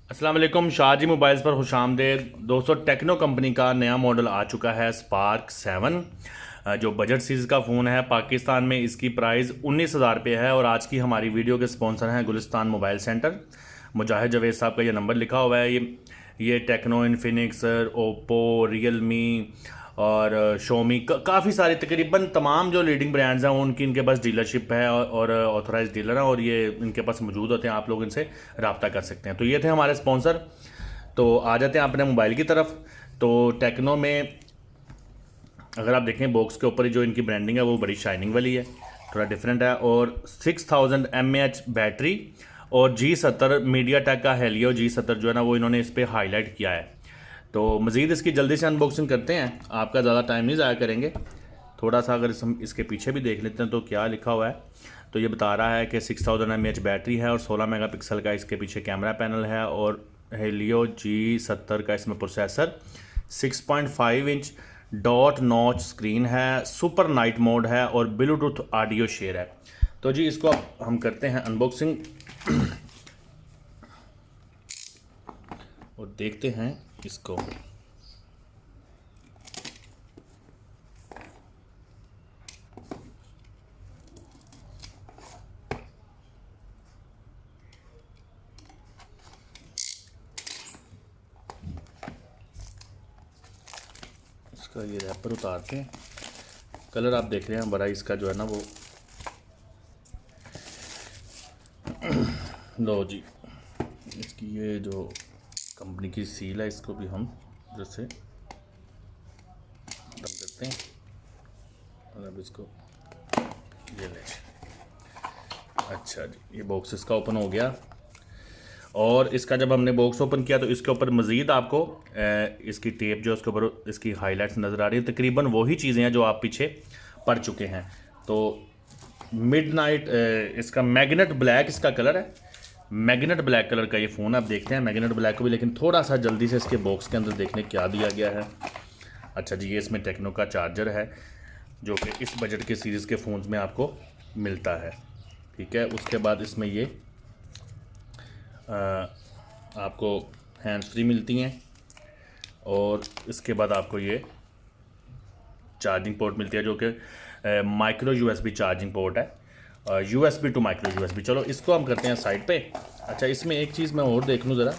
अस्सलाम वालेकुम। शाहजी मोबाइल्स पर खुशामदेद। दोस्तों, टेक्नो कंपनी का नया मॉडल आ चुका है स्पार्क 7, जो बजट सीरीज़ का फ़ोन है। पाकिस्तान में इसकी प्राइस 19,000 रुपये है और आज की हमारी वीडियो के स्पॉन्सर हैं गुलिस्तान मोबाइल सेंटर। मुजाहिद जवेद साहब का ये नंबर लिखा हुआ है। ये टेक्नो, इन्फिनिक्स, ओप्पो, रियलमी और शोमी काफ़ी सारे तकरीबन तमाम जो लीडिंग ब्रांड्स हैं उनकी इनके पास डीलरशिप है और ऑथराइज डीलर हैं और ये इनके पास मौजूद होते हैं। आप लोग इनसे रब्ता कर सकते हैं। तो ये थे हमारे स्पॉन्सर। तो आ जाते हैं अपने मोबाइल की तरफ। तो टेक्नो में अगर आप देखें बॉक्स के ऊपर जो इनकी ब्रांडिंग है वो बड़ी शाइनिंग वाली है, थोड़ा डिफरेंट है। और 6000 mAh बैटरी और G70 मीडिया टेक का हेलियो G70 जो है ना वो इन्होंने इस पर हाईलाइट किया है। तो मज़ीद इसकी जल्दी से अनबॉक्सिंग करते हैं, आपका ज़्यादा टाइम नहीं ज़ाया करेंगे। थोड़ा सा अगर हम इसके पीछे भी देख लेते हैं तो क्या लिखा हुआ है। तो ये बता रहा है कि 6000 mAh बैटरी है और 16 मेगापिक्सल का इसके पीछे कैमरा पैनल है और हेलियो G70 का इसमें processor, 6.5 inch dot notch screen है, सुपर नाइट मोड है और ब्लूटूथ ऑडियो शेयर है। तो जी इसको हम करते हैं अनबॉक्सिंग और देखते हैं इसको। इसका ये रैपर उतारते हैं। कलर आप देख रहे हैं बड़ा इसका जो है ना वो लो जी, इसकी ये जो कंपनी की सील है इसको भी हम जैसे बंद करते हैं और अब इसको ये ले। अच्छा जी, ये बॉक्स इसका ओपन हो गया और इसका जब हमने बॉक्स ओपन किया तो इसके ऊपर मज़ीद आपको इसकी टेप जो उसके ऊपर इसकी हाईलाइट्स नज़र आ रही है। तकरीबन वही चीज़ें हैं जो आप पीछे पढ़ चुके हैं। तो मिडनाइट इसका मैग्नेट ब्लैक इसका कलर है। मैग्नेट ब्लैक कलर का ये फ़ोन आप देखते हैं मैग्नेट ब्लैक को भी, लेकिन थोड़ा सा जल्दी से इसके बॉक्स के अंदर देखने क्या दिया गया है। अच्छा जी, ये इसमें टेक्नो का चार्जर है जो कि इस बजट के सीरीज़ के फ़ोन्स में आपको मिलता है। ठीक है, उसके बाद इसमें ये आपको हैंड्स फ्री मिलती हैं और इसके बाद आपको ये चार्जिंग पोर्ट मिलती है जो कि माइक्रो यूएसबी चार्जिंग पोर्ट है, यूएसबी टू माइक्रो यूएसबी। चलो इसको हम करते हैं साइड पे। अच्छा, इसमें एक चीज़ मैं और देख लूँ ज़रा।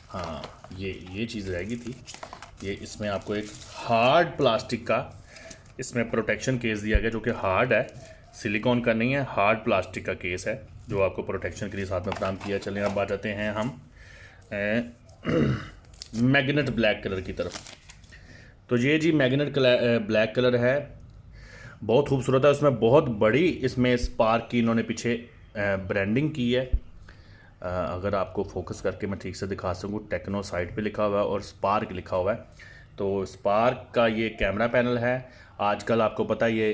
हाँ, ये चीज़ रह गई थी। ये इसमें आपको एक हार्ड प्लास्टिक का इसमें प्रोटेक्शन केस दिया गया जो कि हार्ड है, सिलिकॉन का नहीं है, हार्ड प्लास्टिक का केस है जो आपको प्रोटेक्शन के लिए साथ में फराहम किया। चलिए अब आ जाते हैं हम मैग्नेट ब्लैक कलर की तरफ। तो ये जी मैग्नेट ब्लैक कलर है, बहुत खूबसूरत है। उसमें बहुत बड़ी इसमें स्पार्क की इन्होंने पीछे ब्रांडिंग की है। अगर आपको फोकस करके मैं ठीक से दिखा सकूँ, टेक्नो साइड पे लिखा हुआ है और स्पार्क लिखा हुआ है। तो स्पार्क का ये कैमरा पैनल है। आजकल आपको पता है ये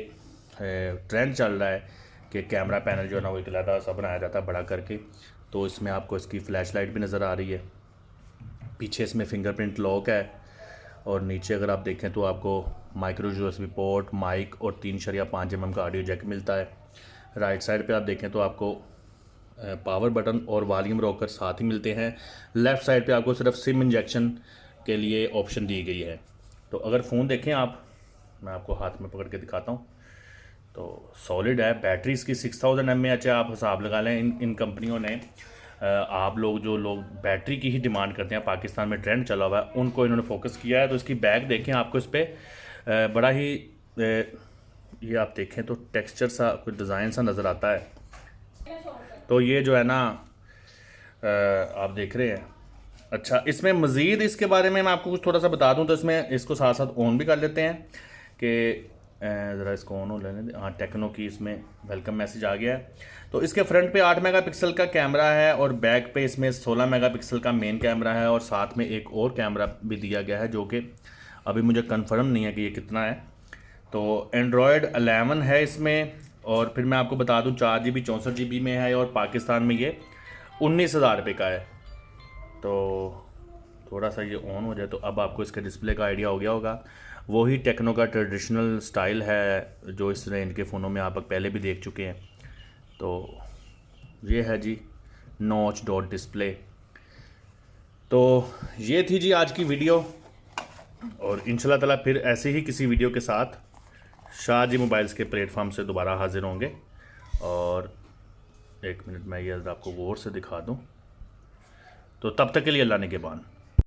ट्रेंड चल रहा है कि कैमरा पैनल जो है ना वो एक अलग सा बनाया जाता है बड़ा करके। तो इसमें आपको इसकी फ्लैश लाइट भी नज़र आ रही है। पीछे इसमें फिंगरप्रिंट लॉक है और नीचे अगर आप देखें तो आपको माइक्रो यूएसबी पोर्ट, माइक और 3.5 mm का ऑडियो जैक मिलता है। राइट साइड पे आप देखें तो आपको पावर बटन और वॉल्यूम रोकर साथ ही मिलते हैं। लेफ़्ट साइड पे आपको सिर्फ सिम इंजेक्शन के लिए ऑप्शन दी गई है। तो अगर फ़ोन देखें आप, मैं आपको हाथ में पकड़ के दिखाता हूँ, तो सॉलिड है। बैटरी इसकी 6000 mAh है। आप हिसाब लगा लें इन कंपनियों ने आप लोग जो लोग बैटरी की ही डिमांड करते हैं, पाकिस्तान में ट्रेंड चला हुआ है, उनको इन्होंने फोकस किया है। तो इसकी बैक देखें, आपको इस पर बड़ा ही ये आप देखें तो टेक्सचर सा कोई डिज़ाइन सा नज़र आता है। तो ये जो है ना आप देख रहे हैं। अच्छा, इसमें मज़ीद इसके बारे में मैं आपको कुछ थोड़ा सा बता दूं तो इसमें इसको साथ साथ ऑन भी कर लेते हैं कि ज़रा इसको ऑन हो लेने दें। हाँ, टेक्नो की इसमें वेलकम मैसेज आ गया है। तो इसके फ्रंट पे 8 मेगापिक्सल का कैमरा है और बैक पे इसमें 16 मेगापिक्सल का मेन कैमरा है और साथ में एक और कैमरा भी दिया गया है जो कि अभी मुझे कंफर्म नहीं है कि ये कितना है। तो एंड्रॉयड 11 है इसमें। और फिर मैं आपको बता दूं 4 GB 64 GB में है और पाकिस्तान में ये 19,000 रुपये का है। तो थोड़ा सा ये ऑन हो जाए तो अब आपको इसके डिस्प्ले का आइडिया हो गया होगा। वही टेक्नो का ट्रेडिशनल स्टाइल है जो इस रेंज के फ़ोनों में आप पहले भी देख चुके हैं। तो ये है जी नॉच डॉट डिस्प्ले। तो ये थी जी आज की वीडियो, और इंशाल्लाह ताला फिर ऐसे ही किसी वीडियो के साथ शाहजी मोबाइल्स के प्लेटफॉर्म से दोबारा हाजिर होंगे। और एक मिनट मैं ये आपको गौर से दिखा दूं। तो तब तक के लिए अल्लाह ने के बान।